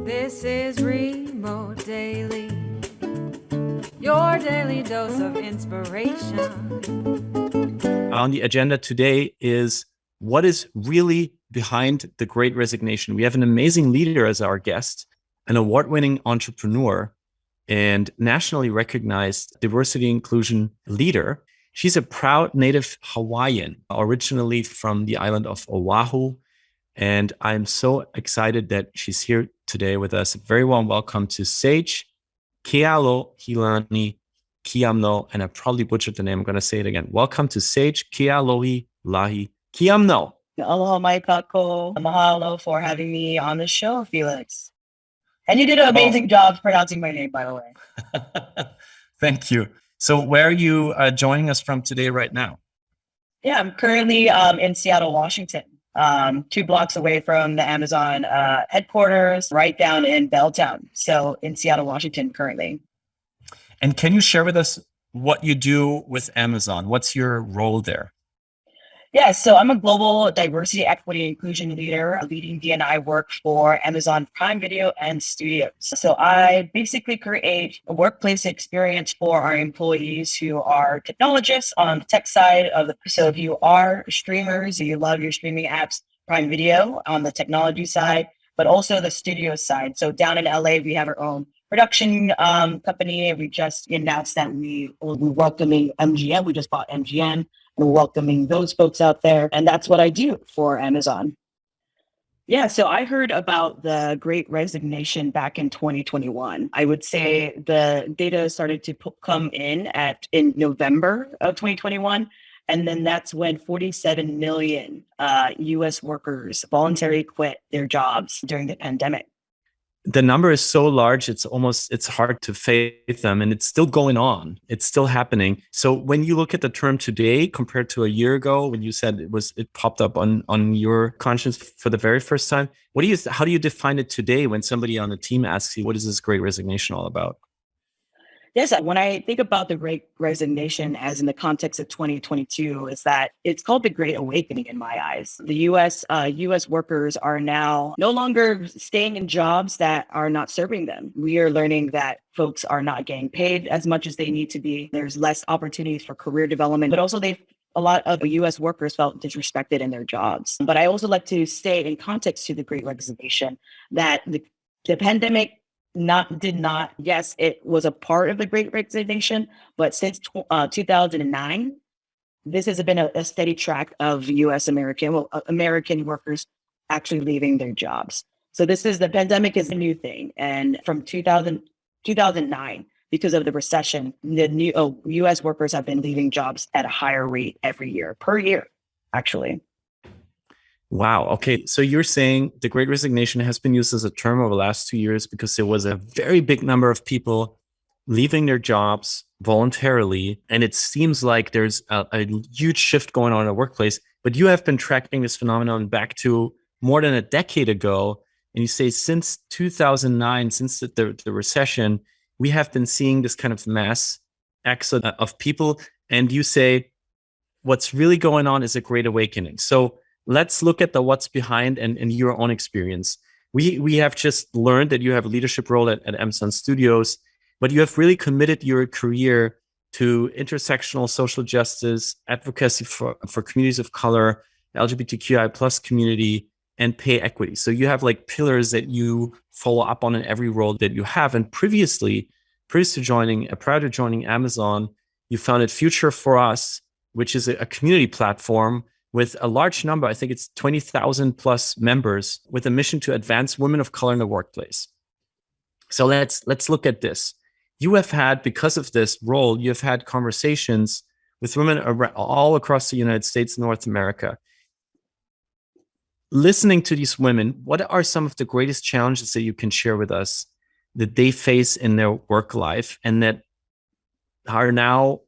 This is Remote Daily, your daily dose of inspiration. On the agenda today is what is really behind the Great Resignation. We have an amazing leader as our guest, an award-winning entrepreneur and nationally recognized diversity inclusion leader. She's a proud native Hawaiian, originally from the island of Oahu. And I'm so excited that she's here today with us. Very warm welcome to Sage Ke'alohilani Quiamno, and I probably butchered the name. I'm going to say it again. Welcome to Sage Ke'alohilani Quiamno. Aloha mai kako. Mahalo for having me on the show, Felix. And you did an amazing job pronouncing my name, by the way. Thank you. So where are you joining us from today right now? Yeah, I'm currently in Seattle, Washington, 2 blocks away from the Amazon headquarters, right down in Belltown. So in Seattle, Washington currently. And can you share with us what you do with Amazon? What's your role there? Yeah, so I'm a global diversity, equity, inclusion leader, leading D&I work for Amazon Prime Video and Studios. So I basically create a workplace experience for our employees who are technologists on the tech side of the. So if you are streamers, you love your streaming apps, Prime Video on the technology side, but also the studio side. So down in LA, we have our own production company. We just announced that we're welcoming MGM. We just bought MGM. We're welcoming those folks out there. And that's what I do for Amazon. Yeah, so I heard about the Great Resignation back in 2021. I would say the data started to come in November of 2021. And then that's when 47 million US workers voluntarily quit their jobs during the pandemic. The number is so large, it's hard to fathom, them, and it's still going on. It's still happening. So when you look at the term today compared to a year ago, when you said it popped up on your conscience for the very first time, how do you define it today when somebody on the team asks you, what is this Great Resignation all about? Yes, when I think about the Great Resignation as in the context of 2022, is that it's called the Great Awakening in my eyes. The U.S. workers are now no longer staying in jobs that are not serving them. We are learning that folks are not getting paid as much as they need to be. There's less opportunities for career development, but also a lot of U.S. workers felt disrespected in their jobs. But I also like to state in context to the Great Resignation that the pandemic yes, it was a part of the Great Resignation, but since 2009, this has been a steady track of American workers actually leaving their jobs. So the pandemic is a new thing. And from 2009, because of the recession, the new US workers have been leaving jobs at a higher rate per year, actually. Wow. Okay. So you're saying the Great Resignation has been used as a term over the last 2 years because there was a very big number of people leaving their jobs voluntarily. And it seems like there's a huge shift going on in the workplace. But you have been tracking this phenomenon back to more than a decade ago. And you say since 2009, since the recession, we have been seeing this kind of mass exodus of people. And you say what's really going on is a great awakening. So let's look at what's behind and your own experience. We have just learned that you have a leadership role at Amazon Studios, but you have really committed your career to intersectional social justice, advocacy for communities of color, LGBTQIA plus community, and pay equity. So you have like pillars that you follow up on in every role that you have. And prior to joining Amazon, you founded Future for Us, which is a community platform with a large number, I think it's 20,000 plus members, with a mission to advance women of color in the workplace. So let's look at this. You have had, because of this role, you have had conversations with women all across the United States and North America. Listening to these women, what are some of the greatest challenges that you can share with us that they face in their work life and that are now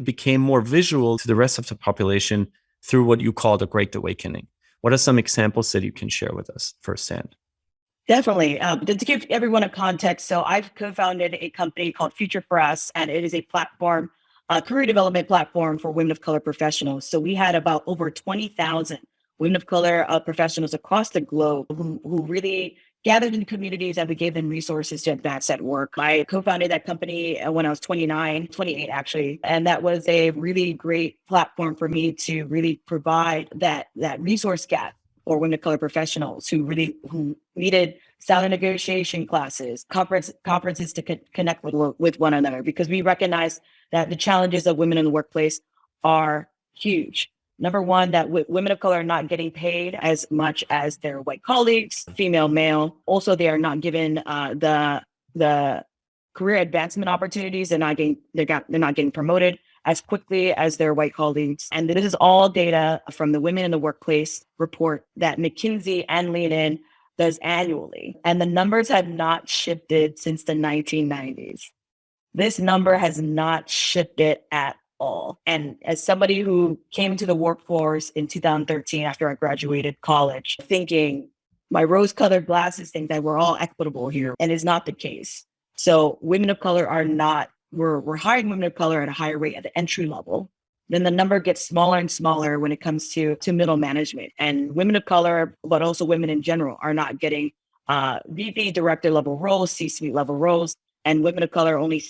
became more visual to the rest of the population through what you call the Great Awakening? What are some examples that you can share with us firsthand? Definitely. To give everyone a context, so I've co-founded a company called Future for Us, and it is a platform, a career development platform for women of color professionals. So we had about over 20,000 women of color professionals across the globe who really gathered in communities and we gave them resources to advance at work. I co-founded that company when I was 28 actually. And that was a really great platform for me to really provide that resource gap for women of color professionals who needed salary negotiation classes, conferences to connect with one another, because we recognize that the challenges of women in the workplace are huge. Number one, that women of color are not getting paid as much as their white colleagues, female, male. Also, they are not given the career advancement opportunities. They're not getting promoted as quickly as their white colleagues. And this is all data from the Women in the Workplace report that McKinsey and Lean In does annually. And the numbers have not shifted since the 1990s. This number has not shifted at all. And as somebody who came into the workforce in 2013 after I graduated college, thinking my rose-colored glasses think that we're all equitable here, and it's not the case. So women of color are not, we're hiring women of color at a higher rate at the entry level. Then the number gets smaller and smaller when it comes to middle management. And women of color, but also women in general, are not getting VP director level roles, C-suite level roles, and women of color only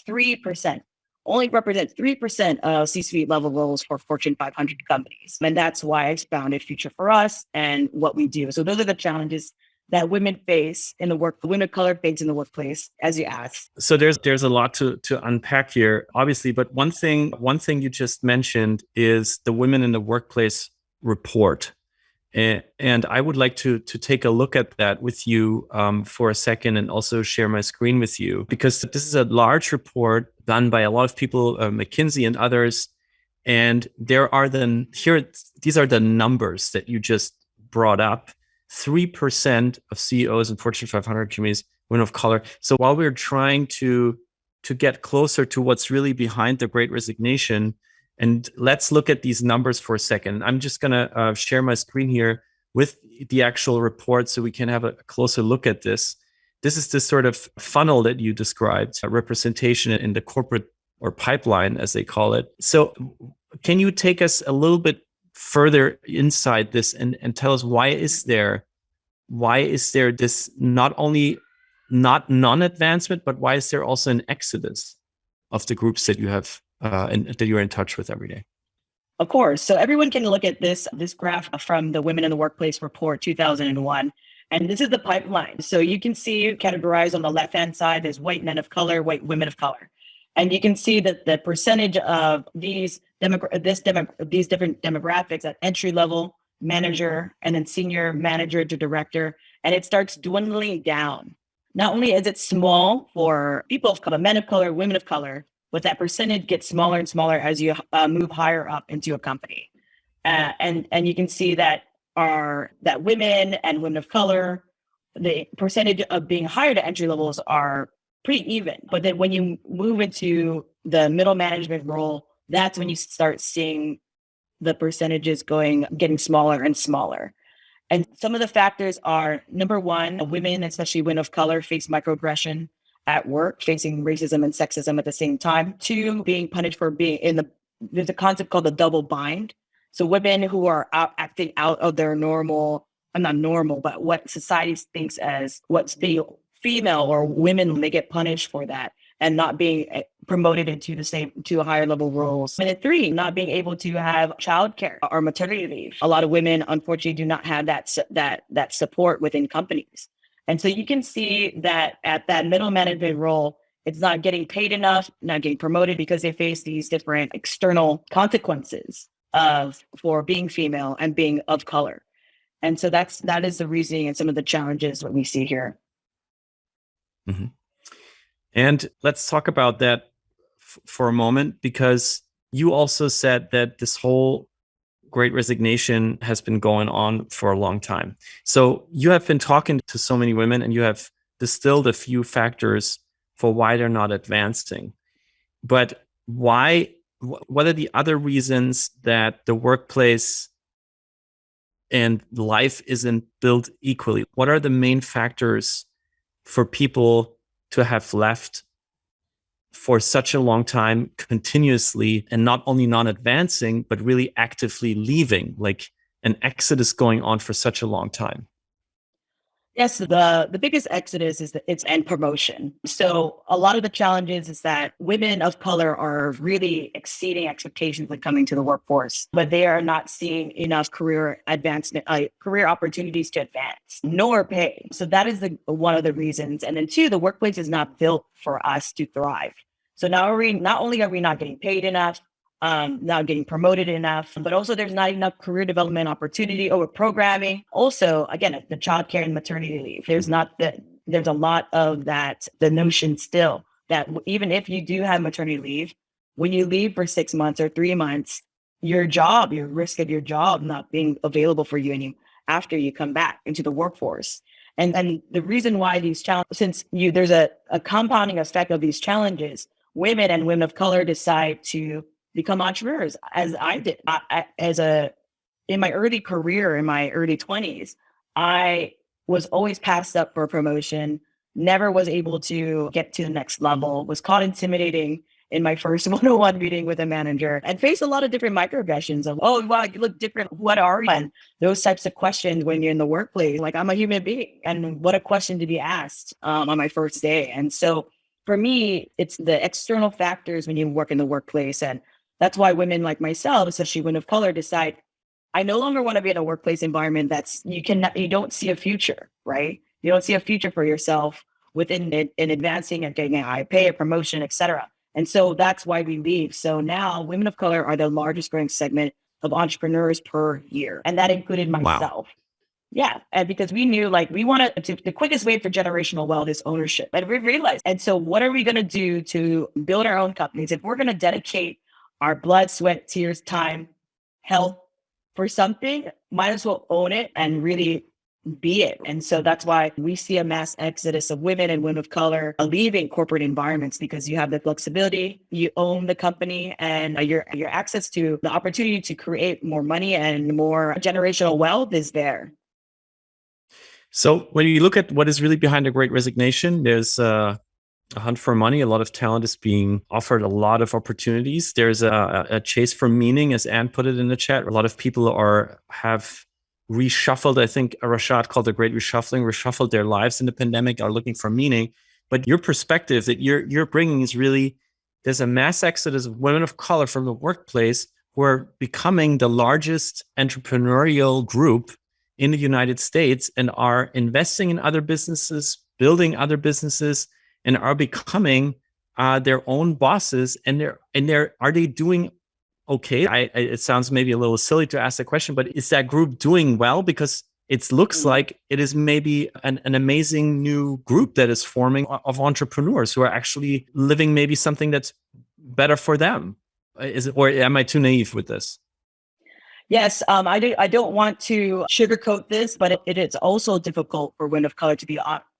represent 3% of C-suite level roles for Fortune 500 companies. And that's why I founded Future for Us and what we do. So those are the challenges that women of color face in the workplace, as you asked. So there's a lot to unpack here, obviously. But one thing you just mentioned is the Women in the Workplace report. And I would like to take a look at that with you for a second, and also share my screen with you, because this is a large report done by a lot of people, McKinsey and others. And these are the numbers that you just brought up. 3% of CEOs in Fortune 500 companies, women of color. So while we're trying to get closer to what's really behind the Great Resignation, and let's look at these numbers for a second. I'm just going to share my screen here with the actual report so we can have a closer look at this. This is this sort of funnel that you described, representation in the corporate or pipeline, as they call it. So can you take us a little bit further inside this and tell us why is there this not only not non-advancement, but why is there also an exodus of the groups that you have and that you're in touch with every day? Of course. So everyone can look at this graph from the Women in the Workplace report 2001. And this is the pipeline. So you can see categorized on the left-hand side, there's white men of color, white women of color. And you can see that the percentage of these different demographics at entry level, manager, and then senior manager to director, and it starts dwindling down. Not only is it small for people of color, men of color, women of color, but that percentage gets smaller and smaller as you move higher up into a company. And you can see that women and women of color, the percentage of being hired at entry levels are pretty even. But then when you move into the middle management role, that's when you start seeing the percentages getting smaller and smaller. And some of the factors are, number one, women, especially women of color, face microaggression at work, facing racism and sexism at the same time. Two, being punished for there's a concept called the double bind. So women who are acting out of their normal, not normal, but what society thinks as what's female or women, they get punished for that and not being promoted into higher level roles. And then three, not being able to have childcare or maternity leave. A lot of women, unfortunately, do not have that support within companies. And so you can see that at that middle management role, it's not getting paid enough, not getting promoted, because they face these different external consequences for being female and being of color. And so that is the reasoning and some of the challenges that we see here. Mm-hmm. And let's talk about that for a moment, because you also said that this whole Great Resignation has been going on for a long time. So you have been talking to so many women, and you have distilled a few factors for why they're not advancing. But what are the other reasons that the workplace and life isn't built equally? What are the main factors for people to have left for such a long time continuously, and not only non-advancing, but really actively leaving, like an exodus going on for such a long time? Yes, the biggest exodus is that it's and promotion. So a lot of the challenges is that women of color are really exceeding expectations when coming to the workforce, but they are not seeing enough career advancement, career opportunities to advance, nor pay. So that is one of the reasons. And then two, the workplace is not built for us to thrive. So now not only are we not getting paid enough, not getting promoted enough, but also there's not enough career development opportunity or programming. Also, again, the childcare and maternity leave. There's a lot of that, the notion still that even if you do have maternity leave, when you leave for 6 months or 3 months, your risk of your job not being available for you after you come back into the workforce. And the reason why these challenges, there's a compounding effect of these challenges, women of color decide to become entrepreneurs, as I did. In my early career, in my early 20s, I was always passed up for a promotion, never was able to get to the next level, was caught intimidating in my first one-on-one meeting with a manager, and faced a lot of different microaggressions of, oh, wow, you look different. What are you? And those types of questions when you're in the workplace, like, I'm a human being. And what a question to be asked on my first day. And so for me, it's the external factors when you work in the workplace. And that's why women like myself, especially women of color, decide, I no longer want to be in a workplace environment you don't see a future, right? You don't see a future for yourself within it in advancing and getting a high pay, a promotion, etc. And so that's why we leave. So now women of color are the largest growing segment of entrepreneurs per year. And that included myself. Wow. Yeah. And because we knew we wanted the quickest way for generational wealth is ownership. And we realized, and so what are we going to do to build our own companies? If we're going to dedicate our blood, sweat, tears, time, health for something, might as well own it and really be it. And so that's why we see a mass exodus of women and women of color leaving corporate environments, because you have the flexibility, you own the company, and your access to the opportunity to create more money and more generational wealth is there. So when you look at what is really behind the Great Resignation, there's a hunt for money. A lot of talent is being offered a lot of opportunities. There's a chase for meaning, as Anne put it in the chat. A lot of people have reshuffled, I think Rashad called the Great Reshuffling, reshuffled their lives in the pandemic, are looking for meaning. But your perspective that you're bringing is really, there's a mass exodus of women of color from the workplace who are becoming the largest entrepreneurial group in the United States and are investing in other businesses, building other businesses, and are becoming their own bosses. And are they doing okay? It sounds maybe a little silly to ask the question, but is that group doing well? Because it looks like it is maybe an amazing new group that is forming of entrepreneurs who are actually living maybe something that's better for them. Or am I too naive with this? Yes, I don't want to sugarcoat this, but it is also difficult for women of color to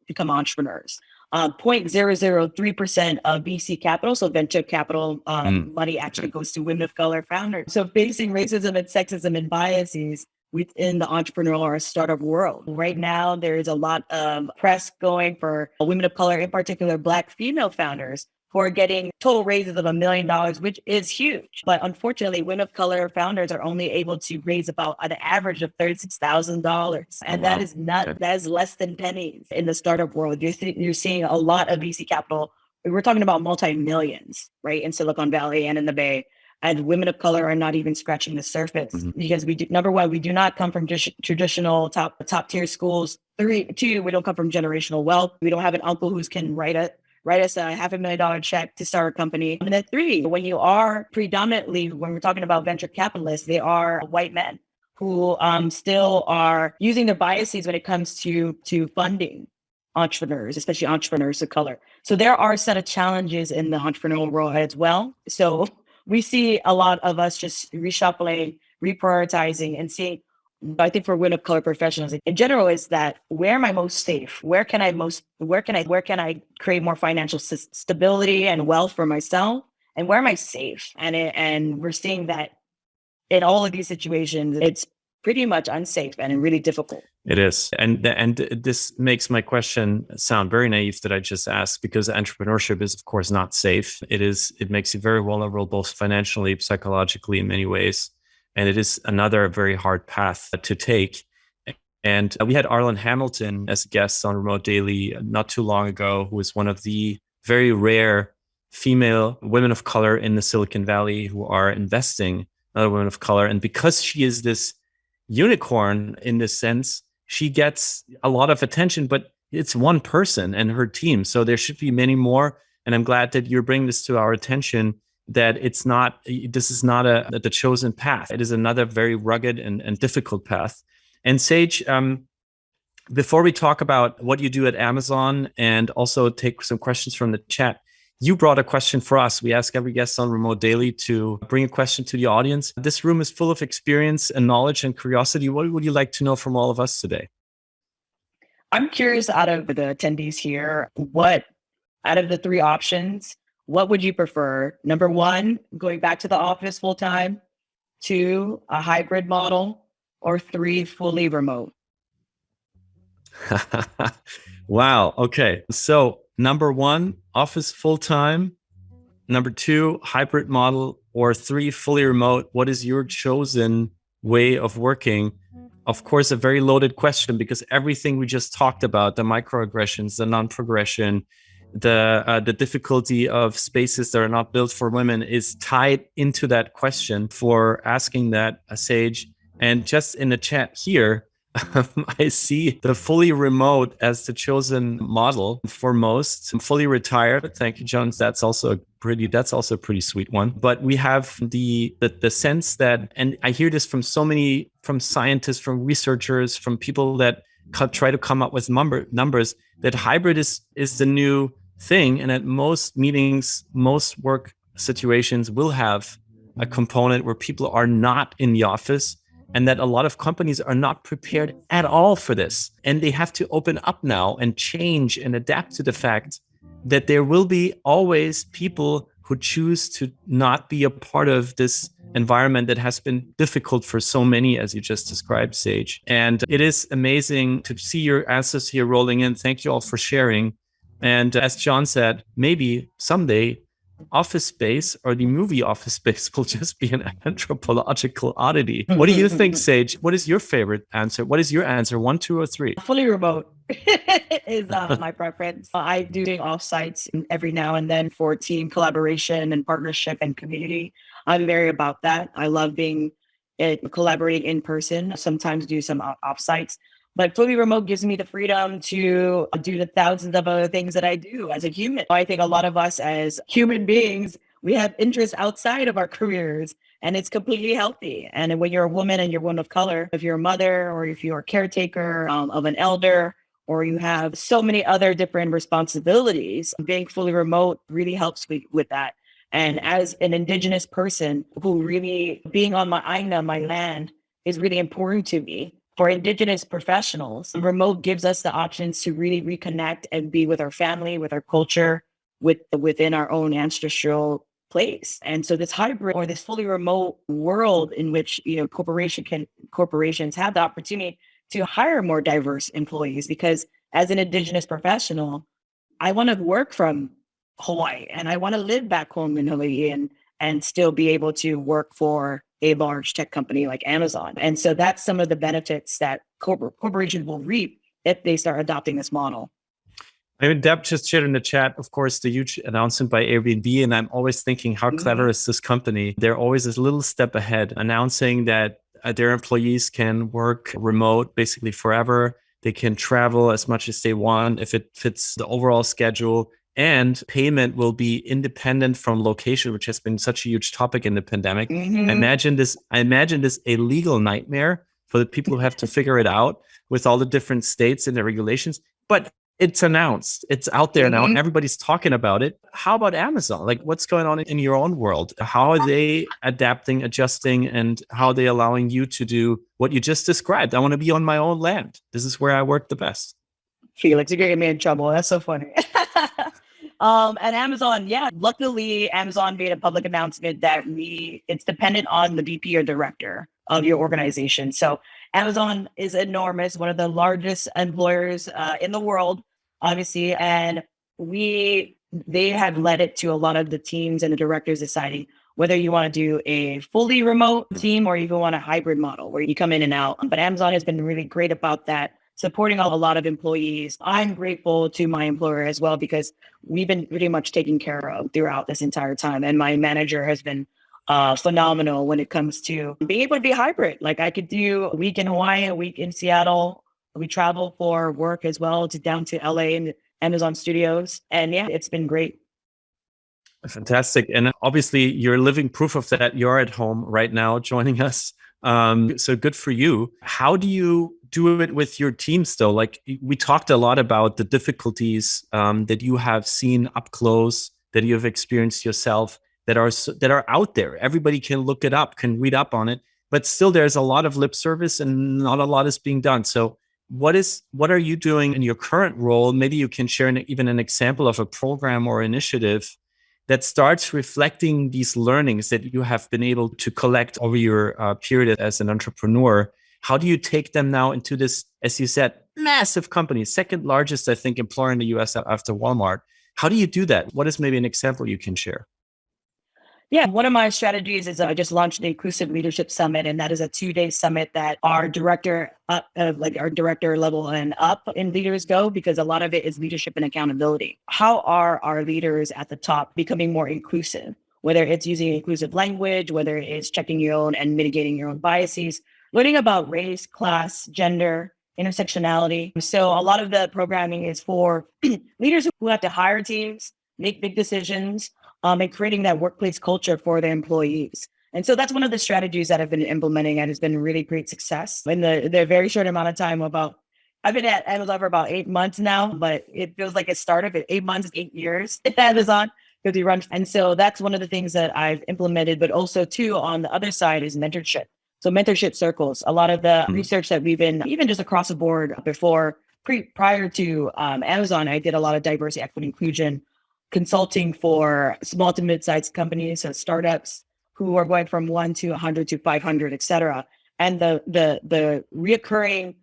become entrepreneurs. 0.003% of VC capital, so venture capital money actually goes to women of color founders. So facing racism and sexism and biases within the entrepreneurial or startup world. Right now, there is a lot of press going for women of color, in particular, Black female founders, who are getting total raises of $1 million, which is huge. But unfortunately, women of color founders are only able to raise about an average of $36,000. And that is less than pennies in the startup world. You're seeing a lot of VC capital. We're talking about multi-millions, right? In Silicon Valley and in the Bay. And women of color are not even scratching the surface because number one, we do not come from traditional top tier schools. Two, we don't come from generational wealth. We don't have an uncle who can write us a $500,000 check to start a company. And then three, when you are predominantly, when we're talking about venture capitalists, they are white men who still are using their biases when it comes to funding entrepreneurs, especially entrepreneurs of color. So there are a set of challenges in the entrepreneurial world as well. So we see a lot of us just reshuffling, reprioritizing, and seeing, I think for women of color professionals in general, is that where am I most safe? Where can I create more financial stability and wealth for myself? And where am I safe? And we're seeing that in all of these situations, it's pretty much unsafe and really difficult. It is. And this makes my question sound very naive that I just asked, because entrepreneurship is, of course, not safe. It makes you very vulnerable, both financially, psychologically, in many ways. And it is another very hard path to take. And we had Arlen Hamilton as a guest on Remote Daily not too long ago, who is one of the very rare female women of color in the Silicon Valley who are investing in other women of color. And because she is this unicorn in this sense, she gets a lot of attention, but it's one person and her team. So there should be many more. And I'm glad that you're bringing this to our attention, that this is not the chosen path. It is another very rugged and difficult path. And Sage, before we talk about what you do at Amazon and also take some questions from the chat, you brought a question for us. We ask every guest on Remote Daily to bring a question to the audience. This room is full of experience and knowledge and curiosity. What would you like to know from all of us today? I'm curious, out of the attendees here, what out of the three options, what would you prefer? Number one, going back to the office full time, two, a hybrid model, or three, fully remote? Wow. Okay. So number one, office full time. Number two, hybrid model, or three, fully remote. What is your chosen way of working? Of course, a very loaded question, because everything we just talked about, the microaggressions, the non-progression, the difficulty of spaces that are not built for women, is tied into that question for asking that, Sage. And just in the chat here, I see the fully remote as the chosen model for most. Fully retired. Thank you, Jones. That's also a pretty sweet one. But we have the sense that, and I hear this from from scientists, from researchers, from people that try to come up with numbers, that hybrid is the new thing, and at most meetings, most work situations will have a component where people are not in the office, and that a lot of companies are not prepared at all for this. And they have to open up now and change and adapt to the fact that there will be always people who choose to not be a part of this environment that has been difficult for so many, as you just described, Sage. And it is amazing to see your answers here rolling in. Thank you all for sharing. And as John said, maybe someday Office Space, or the movie Office Space, will just be an anthropological oddity. What do you think, Sage? What is your favorite answer? What is your answer? 1, 2, or 3? Fully remote is my preference. I do offsites every now and then for team collaboration and partnership and community. I'm very about that. I love collaborating in person. Sometimes do some offsites. But fully remote gives me the freedom to do the thousands of other things that I do as a human. I think a lot of us as human beings, we have interests outside of our careers, and it's completely healthy. And when you're a woman and you're one of color, if you're a mother, or if you're a caretaker of an elder, or you have so many other different responsibilities, being fully remote really helps with that. And as an Indigenous person who really being on my Aina, my land, is really important to me. For Indigenous professionals, remote gives us the options to really reconnect and be with our family, with our culture, within our own ancestral place. And so this hybrid or this fully remote world in which corporations have the opportunity to hire more diverse employees, because as an Indigenous professional, I want to work from Hawaii and I want to live back home in Hawaii and still be able to work for a large tech company like Amazon. And so that's some of the benefits that corporations will reap if they start adopting this model. I mean, Deb just shared in the chat, of course, the huge announcement by Airbnb. And I'm always thinking, how clever is this company? They're always a little step ahead, announcing that their employees can work remote basically forever. They can travel as much as they want if it fits the overall schedule. And payment will be independent from location, which has been such a huge topic in the pandemic. I imagine this a legal nightmare for the people who have to figure it out with all the different states and their regulations. But it's announced. It's out there now. Everybody's talking about it. How about Amazon? Like, what's going on in your own world? How are they adapting, adjusting, and how are they allowing you to do what you just described? I want to be on my own land. This is where I work the best. Felix, you're getting me in trouble. That's so funny. And Amazon, luckily Amazon made a public announcement that it's dependent on the VP or director of your organization. So Amazon is enormous, one of the largest employers in the world, obviously. And they have led it to a lot of the teams and the directors deciding, whether you want to do a fully remote team or even want a hybrid model where you come in and out. But Amazon has been really great about that, supporting a lot of employees. I'm grateful to my employer as well, because we've been pretty much taken care of throughout this entire time. And my manager has been phenomenal when it comes to being able to be hybrid. Like I could do a week in Hawaii, a week in Seattle. We travel for work as well to down to LA and Amazon studios. And yeah, it's been great. Fantastic. And obviously you're living proof of that. You're at home right now joining us. So good for you. How do you do it with your team still? Like we talked a lot about the difficulties that you have seen up close, that you have experienced yourself, that are out there. Everybody can look it up, can read up on it, but still there's a lot of lip service and not a lot is being done. So what are you doing in your current role? Maybe you can share even an example of a program or initiative that starts reflecting these learnings that you have been able to collect over your period as an entrepreneur. How do you take them now into this, as you said, massive company, second largest, I think, employer in the US after Walmart? How do you do that? What is maybe an example you can share? Yeah, one of my strategies is I just launched the Inclusive Leadership Summit, and that is a 2-day summit that our director our director level and up in leaders go, because a lot of it is leadership and accountability. How are our leaders at the top becoming more inclusive? Whether it's using inclusive language, whether it's checking your own and mitigating your own biases, learning about race, class, gender, intersectionality. So a lot of the programming is for leaders who have to hire teams, make big decisions, and creating that workplace culture for their employees. And so that's one of the strategies that I've been implementing and has been really great success in the very short amount of time. I've been at Amazon for about 8 months now, but it feels like it started at 8 months, 8 years at Amazon because we run. And so that's one of the things that I've implemented, but also too, on the other side is mentorship. So mentorship circles, a lot of the research that we've been, even just across the board prior to Amazon, I did a lot of diversity, equity, inclusion consulting for small to mid-sized companies, so startups who are going from 1 to 100 to 500, et cetera. And the reoccurring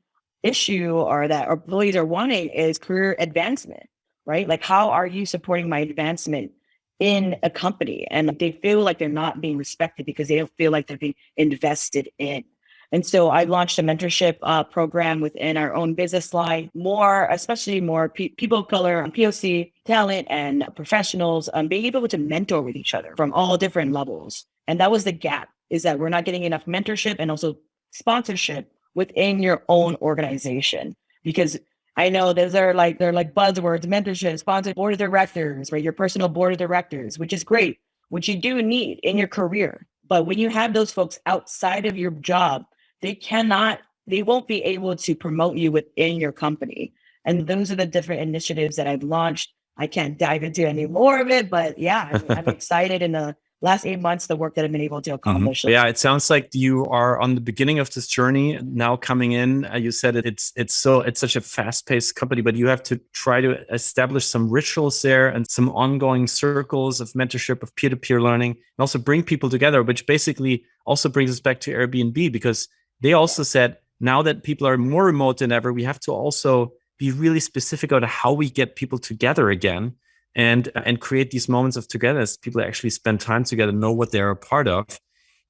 issue or that our employees are wanting is career advancement, right? Like, how are you supporting my advancement in a company? And they feel like they're not being respected because they don't feel like they're being invested in. And so I launched a mentorship program within our own business line, especially more people of color, POC, talent, and professionals being able to mentor with each other from all different levels. And that was the gap, is that we're not getting enough mentorship and also sponsorship within your own organization. Because I know they're like buzzwords, mentorship, sponsor, board of directors, right? Your personal board of directors, which is great, which you do need in your career. But when you have those folks outside of your job, they won't be able to promote you within your company. And those are the different initiatives that I've launched. I can't dive into any more of it, but yeah, I'm excited in the last 8 months, the work that I've been able to accomplish. Yeah, it sounds like you are on the beginning of this journey now coming in. You said it's such a fast-paced company, but you have to try to establish some rituals there and some ongoing circles of mentorship, of peer-to-peer learning, and also bring people together, which basically also brings us back to Airbnb, because they also said, now that people are more remote than ever, we have to also be really specific on how we get people together again and create these moments of togetherness. People actually spend time together, know what they're a part of.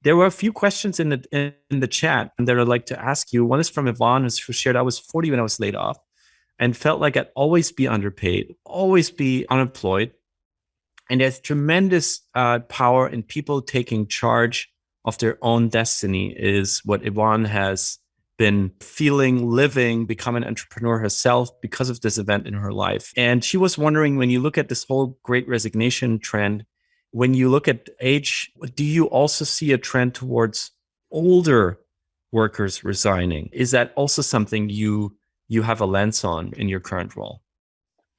There were a few questions in the chat that I'd like to ask you. One is from Yvonne, who shared, I was 40 when I was laid off and felt like I'd always be underpaid, always be unemployed. And there's tremendous power in people taking charge of their own destiny, is what Yvonne has been feeling, living, become an entrepreneur herself because of this event in her life. And she was wondering, when you look at this whole great resignation trend, when you look at age, do you also see a trend towards older workers resigning? Is that also something you have a lens on in your current role?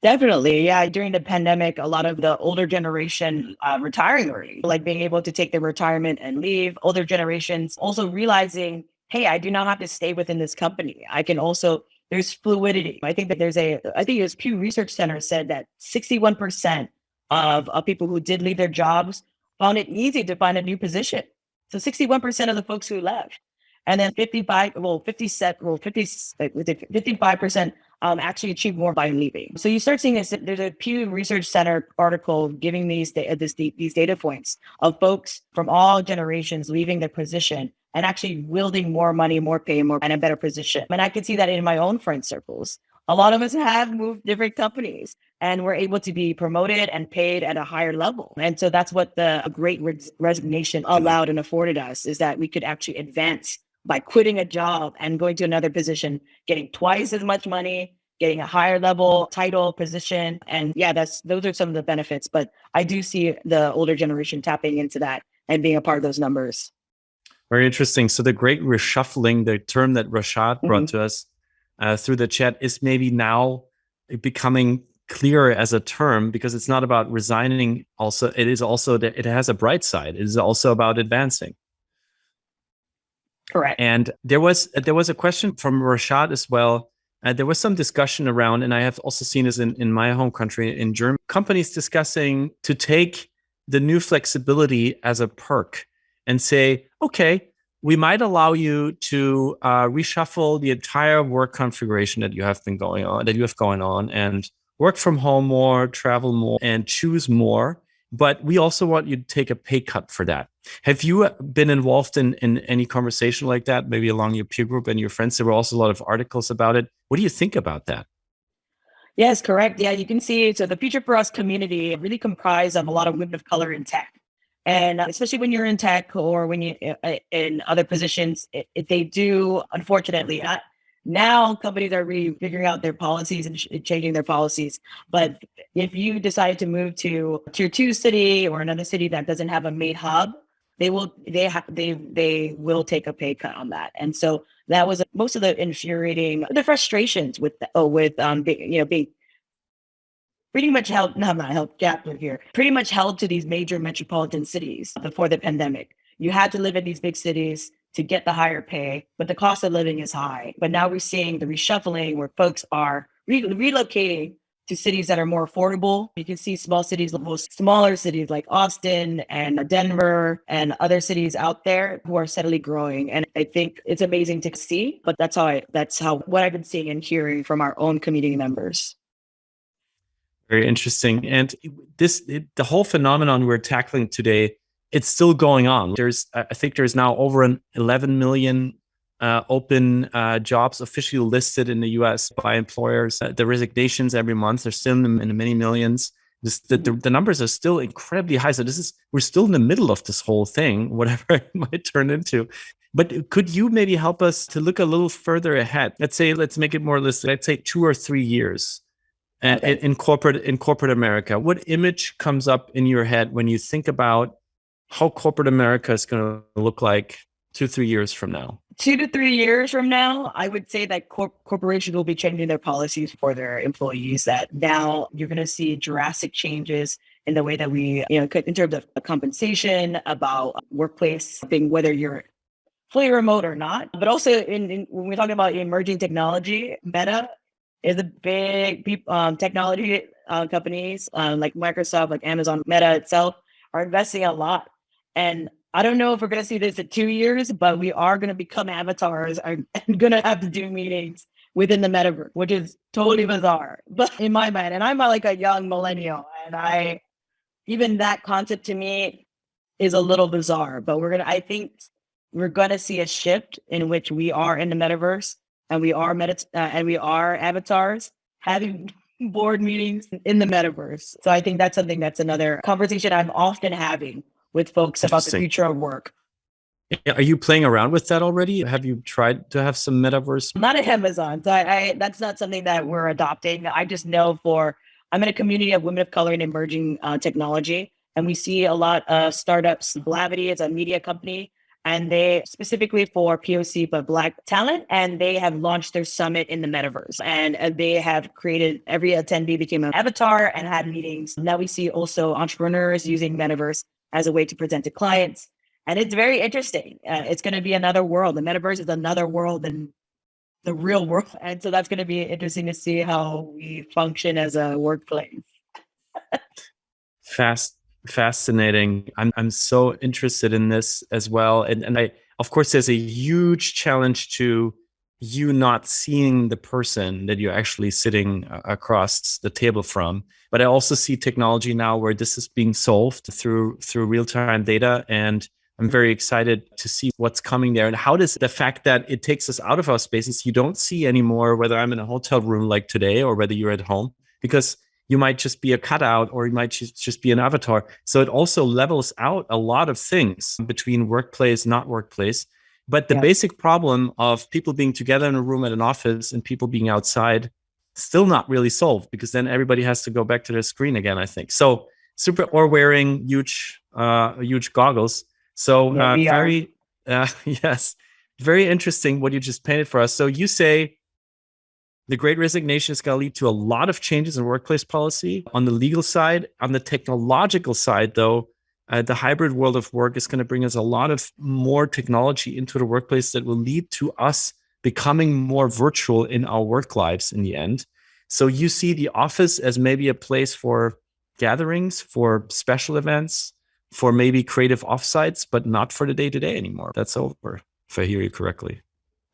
Definitely. Yeah. During the pandemic, a lot of the older generation retiring early, like being able to take their retirement and leave. Older generations also realizing, hey, I do not have to stay within this company. I can also, there's fluidity. I think that I think it was Pew Research Center said that 61% of people who did leave their jobs found it easy to find a new position. So 61% of the folks who left. And then 55% actually achieve more by leaving. So you start seeing this. There's a Pew Research Center article giving these data points of folks from all generations leaving their position and actually wielding more money, more pay, more and a better position. And I can see that in my own friend circles. A lot of us have moved different companies and we're able to be promoted and paid at a higher level. And so that's what the great resignation allowed and afforded us, is that we could actually advance by quitting a job and going to another position, getting twice as much money, getting a higher level title position. And yeah, those are some of the benefits. But I do see the older generation tapping into that and being a part of those numbers. Very interesting. So the great reshuffling, the term that Rashad brought to us through the chat, is maybe now becoming clearer as a term, because it's not about resigning. Also, it is also that it has a bright side. It is also about advancing. Correct. And there was a question from Rashad as well. There was some discussion around, and I have also seen this in my home country, in Germany, companies discussing to take the new flexibility as a perk and say, okay, we might allow you to reshuffle the entire work configuration that you have going on, and work from home more, travel more, and choose more. But we also want you to take a pay cut for that. Have you been involved in any conversation like that, maybe along your peer group and your friends? There were also a lot of articles about it. What do you think about that? Yes, correct. Yeah, you can see. So the Future for Us community really comprised of a lot of women of color in tech. And especially when you're in tech or when you in other positions, they do, unfortunately, now companies are really figuring out their policies and changing their policies. But if you decide to move to a tier 2 city or another city that doesn't have a main hub, they will take a pay cut on that. And so that was most of the frustrations with being pretty much pretty much held to these major metropolitan cities before the pandemic. You had to live in these big cities to get the higher pay, but the cost of living is high. But now we're seeing the reshuffling where folks are relocating to cities that are more affordable. You can see smaller cities like Austin and Denver and other cities out there who are steadily growing. And I think it's amazing to see, but that's what I've been seeing and hearing from our own community members. Very interesting. And the whole phenomenon we're tackling today, it's still going on. I think there's now over 11 million open jobs officially listed in the US by employers. The resignations every month are still in the many millions. The numbers are still incredibly high. So we're still in the middle of this whole thing, whatever it might turn into. But could you maybe help us to look a little further ahead? Let's make it more realistic. Let's say 2 or 3 years. In corporate America, what image comes up in your head when you think about how corporate America is going to look like 2-3 years from now? 2 to 3 years from now, I would say that corporations will be changing their policies for their employees. That now you're going to see drastic changes in the way that we, in terms of compensation, about workplace thing, whether you're fully remote or not. But also when we're talking about emerging technology, Meta is a big technology companies like Microsoft, like Amazon, Meta itself are investing a lot. And I don't know if we're going to see this in 2 years, but we are going to become avatars and going to have to do meetings within the metaverse, which is totally bizarre. But in my mind, and I'm like a young millennial, and even that concept to me is a little bizarre. But I think we're going to see a shift in which we are in the metaverse. And we are avatars having board meetings in the metaverse. So I think that's another conversation I'm often having with folks about the future of work. Are you playing around with that already? Have you tried to have some metaverse? Not at Amazon. So that's not something that we're adopting. I just know I'm in a community of women of color in emerging technology. And we see a lot of startups. Blavity is a media company. And they specifically for POC, but Black talent, and they have launched their summit in the metaverse. And they have created, every attendee became an avatar and had meetings. Now we see also entrepreneurs using metaverse as a way to present to clients. And it's very interesting. It's going to be another world. The metaverse is another world than the real world. And so that's going to be interesting to see how we function as a workplace. Fascinating. I'm so interested in this as well. And of course, there's a huge challenge to you not seeing the person that you're actually sitting across the table from. But I also see technology now where this is being solved through real-time data. And I'm very excited to see what's coming there. And how does the fact that it takes us out of our spaces, you don't see anymore whether I'm in a hotel room like today or whether you're at home, because you might just be a cutout or you might just be an avatar. So it also levels out a lot of things between workplace, not workplace. But the basic problem of people being together in a room at an office and people being outside still not really solved, because then everybody has to go back to their screen again, I think. So super, or wearing huge goggles. So yes, very interesting what you just painted for us. So you say the Great Resignation is going to lead to a lot of changes in workplace policy on the legal side. On the technological side, though, the hybrid world of work is going to bring us a lot of more technology into the workplace that will lead to us becoming more virtual in our work lives in the end. So you see the office as maybe a place for gatherings, for special events, for maybe creative offsites, but not for the day-to-day anymore. That's over, if I hear you correctly.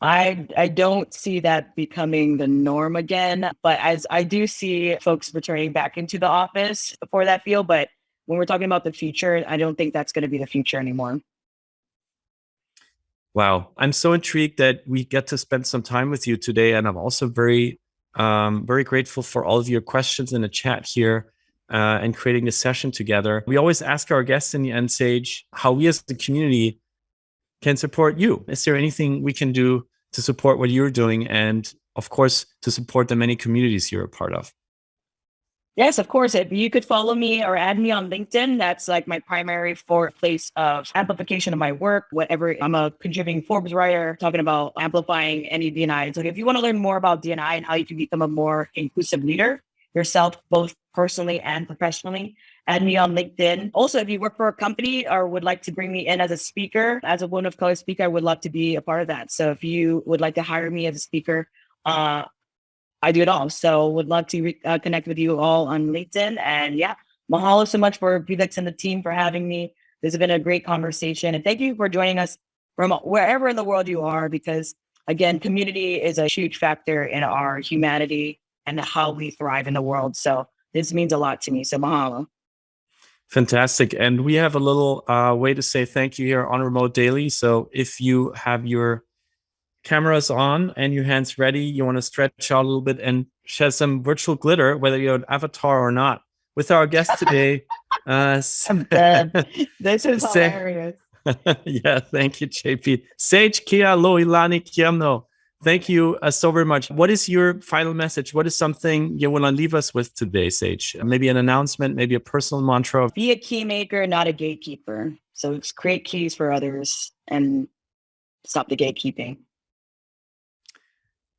I don't see that becoming the norm again, but as I do see folks returning back into the office for that field. But when we're talking about the future, I don't think that's going to be the future anymore. Wow. I'm so intrigued that we get to spend some time with you today. And I'm also very grateful for all of your questions in the chat here and creating this session together. We always ask our guests in the end, Sage, how we as the community can support you. Is there anything we can do to support what you're doing? And of course, to support the many communities you're a part of? Yes, of course. If you could follow me or add me on LinkedIn, that's like my primary place of amplification of my work. Whatever, I'm a contributing Forbes writer talking about amplifying any D&I. So if you want to learn more about D&I and how you can become a more inclusive leader yourself, both personally and professionally, add me on LinkedIn. Also, if you work for a company or would like to bring me in as a speaker, as a woman of color speaker, I would love to be a part of that. So if you would like to hire me as a speaker, I do it all. So would love to connect with you all on LinkedIn. And yeah, mahalo so much for Vivek and the team for having me. This has been a great conversation. And thank you for joining us from wherever in the world you are, because again, community is a huge factor in our humanity and how we thrive in the world. So this means a lot to me. So mahalo. Fantastic. And we have a little way to say thank you here on Remote Daily. So if you have your cameras on and your hands ready, you want to stretch out a little bit and shed some virtual glitter, whether you're an avatar or not. With our guest today, this is hilarious. Yeah, thank you, JP. Sage Ke'alohilani Quiamno. Thank you so very much. What is your final message? What is something you want to leave us with today, Sage? Maybe an announcement, maybe a personal mantra. Be a key maker, not a gatekeeper. So it's create keys for others and stop the gatekeeping.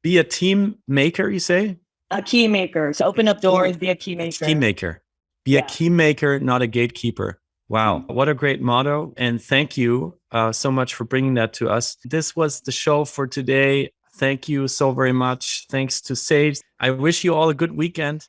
Be a team maker, you say? A key maker. So open up doors, be a key maker. Key maker. Be a key maker, not a gatekeeper. Wow. What a great motto. And thank you so much for bringing that to us. This was the show for today. Thank you so very much. Thanks to Sage. I wish you all a good weekend.